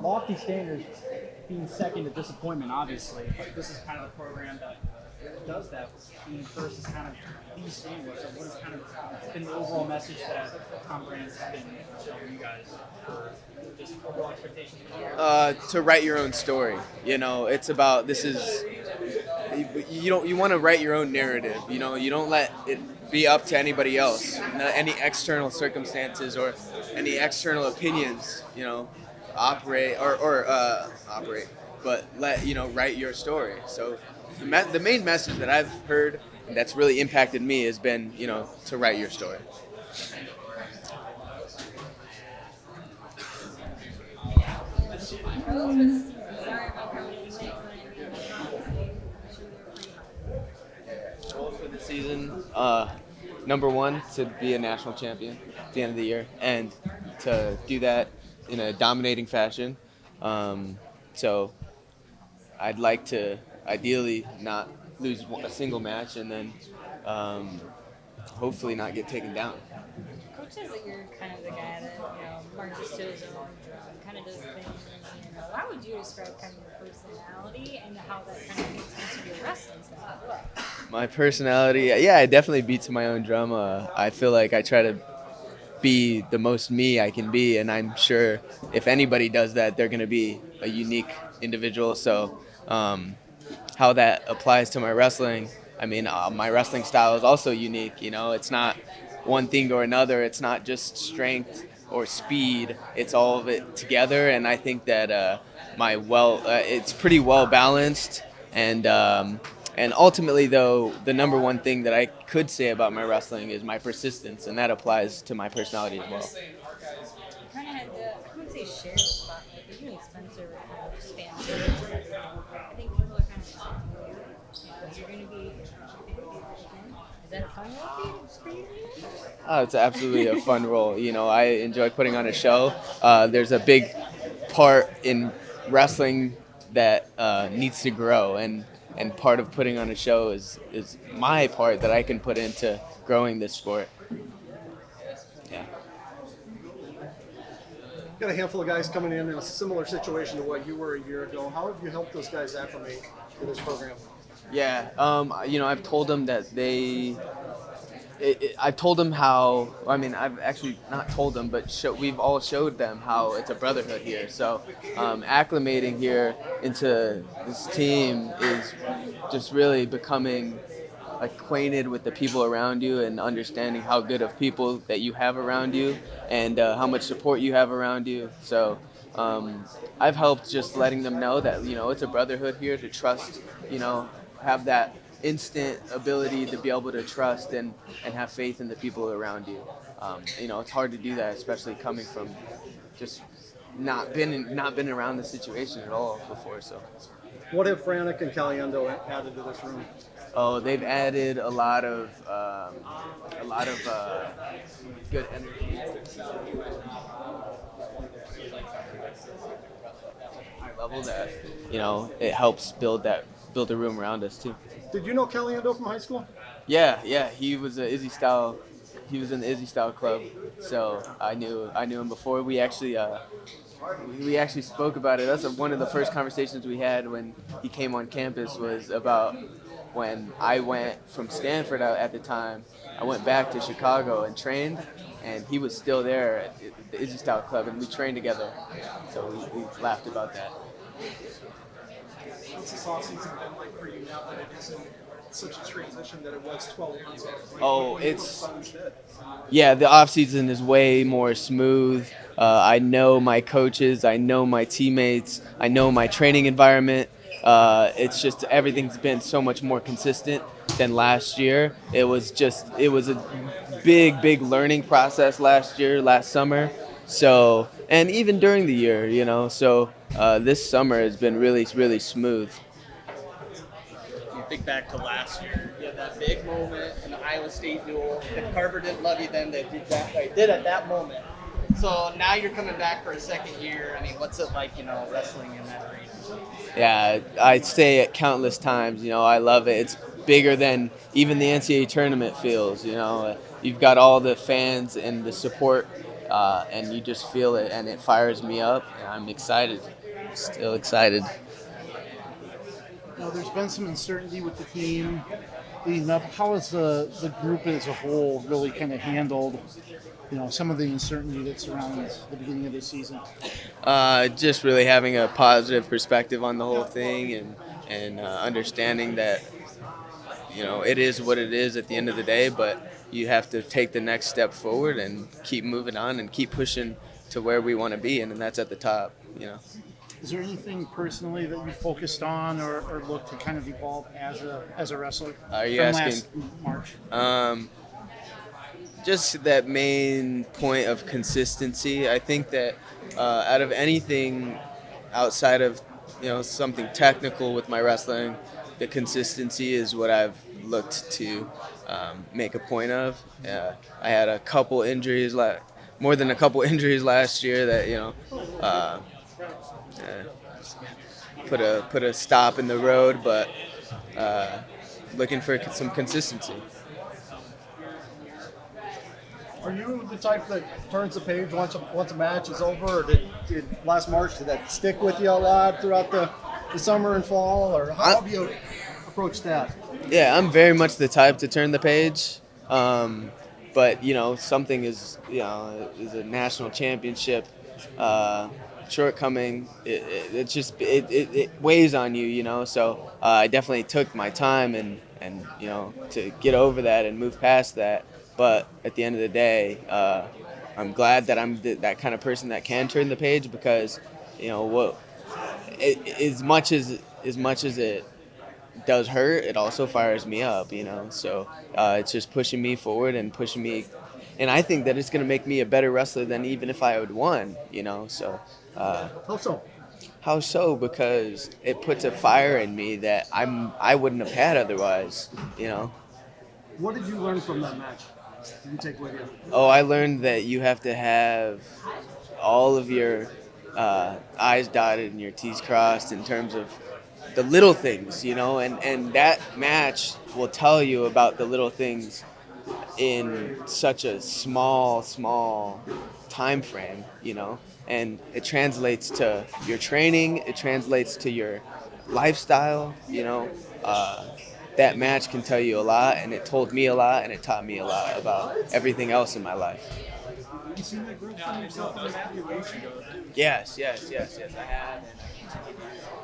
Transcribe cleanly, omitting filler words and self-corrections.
lofty standards being second to disappointment, obviously, but this is kind of the program that does that. Being first is kind of the standard. So, what has kind of been the overall message that Tom Brand's been showing you guys for just overall expectations for the year? To write your own story. You know, it's about this is you want to write your own narrative. You know, you don't let it be up to anybody else, any external circumstances or any external opinions. You know, operate, but let write your story. So the main message that I've heard that's really impacted me has been to write your story. Goals for the season. Number one, to be a national champion at the end of the year, and to do that in a dominating fashion. So I'd like to ideally not lose a single match, and then hopefully not get taken down. Coach says that you're kind of the guy that, marches to his own drum, kind of does things. How would you describe kind of your personality and how that kind of fits into your wrestling style? My personality, yeah, I definitely beat to my own drum. I feel like I try to be the most me I can be, and I'm sure if anybody does that, they're going to be a unique individual. So, how that applies to my wrestling, I mean, my wrestling style is also unique. You know, it's not one thing or another. It's not just strength or speed. It's all of it together, and I think that it's pretty well balanced, and ultimately, though, the number one thing that I could say about my wrestling is my persistence, and that applies to my personality as well. You kind of had to, I wouldn't say share the spotlight, but you and Spencer were kind of spanned together. I think people are kind of excited. You're going to be, is that a fun role for you? Oh, it's absolutely a fun role. You know, I enjoy putting on a show. There's a big part in wrestling that needs to grow, and part of putting on a show is my part that I can put into growing this sport. Yeah. Got a handful of guys coming in a similar situation to what you were a year ago. How have you helped those guys acclimate to this program? Yeah. I've told them that I've told them how. I mean, I've actually not told them, but we've all showed them how it's a brotherhood here. So, acclimating here into this team is just really becoming acquainted with the people around you and understanding how good of people that you have around you and how much support you have around you. So, I've helped just letting them know that it's a brotherhood here to trust. Have that instant ability to be able to trust and have faith in the people around you. It's hard to do that, especially coming from just not been around the situation at all before. So, What have Franek and Caliendo added to this room? oh, they've added a lot of good energy. High level that it helps build a room around us too. Did you know Caliendo from high school? Yeah, he was a Izzy style. He was in the Izzy style club, so I knew him before. We actually spoke about it. That's one of the first conversations we had when he came on campus was about when I went from Stanford out at the time. I went back to Chicago and trained, and he was still there at the Izzy style club, and we trained together. So we laughed about that. What's this offseason been like for you now that it isn't such a transition that it was 12 months ago? Oh, yeah, the off season is way more smooth. I know my coaches, I know my teammates, I know my training environment. It's just everything's been so much more consistent than last year. It was a big learning process last summer. So, and even during the year, so this summer has been really smooth. You think back to last year, you had that big moment in the Iowa State duel. If Carver didn't love you then, they did that. They did at that moment. So now you're coming back for a second year. I mean, what's it like, wrestling in that arena? Yeah, I'd say it countless times. I love it. It's bigger than even the NCAA tournament feels. You've got all the fans and the support and you just feel it, and it fires me up, and I'm excited, still excited. Now, there's been some uncertainty with the team leading up. How has the group as a whole really kind of handled, some of the uncertainty that surrounds the beginning of the season? Just really having a positive perspective on the whole thing, and understanding that it is what it is at the end of the day, but you have to take the next step forward and keep moving on and keep pushing to where we want to be, and that's at the top. Is there anything personally that you focused on or looked to kind of evolve as a wrestler Are you from asking? last March? Just that main point of consistency. I think that out of anything outside of something technical with my wrestling, the consistency is what I've looked to make a point of. I had a couple injuries, more than a couple injuries last year that uh, put a stop in the road, but uh, looking for some consistency. Are you the type that turns the page once a match is over, or did last March, did that stick with you a lot throughout the summer and fall, or how have you approached that? Yeah, I'm very much the type to turn the page. But something is a national championship shortcoming. It weighs on you. So I definitely took my time and to get over that and move past that. But at the end of the day, I'm glad that I'm that kind of person that can turn the page, because what as much as it does hurt, it also fires me up. So it's just pushing me forward and pushing me, and I think that it's going to make me a better wrestler than even if I had won. So How so? how so? Because it puts a fire in me that I wouldn't have had otherwise. What did you learn from that match? Did you take with you? Oh, I learned that you have to have all of your I's dotted and your T's crossed in terms of the little things, and that match will tell you about the little things in such a small time frame, and it translates to your training, it translates to your lifestyle. That match can tell you a lot, and it told me a lot, and it taught me a lot about everything else in my life. You seen that group from yourself in the match a few weeks ago? Yes, I have, and I continue to do that.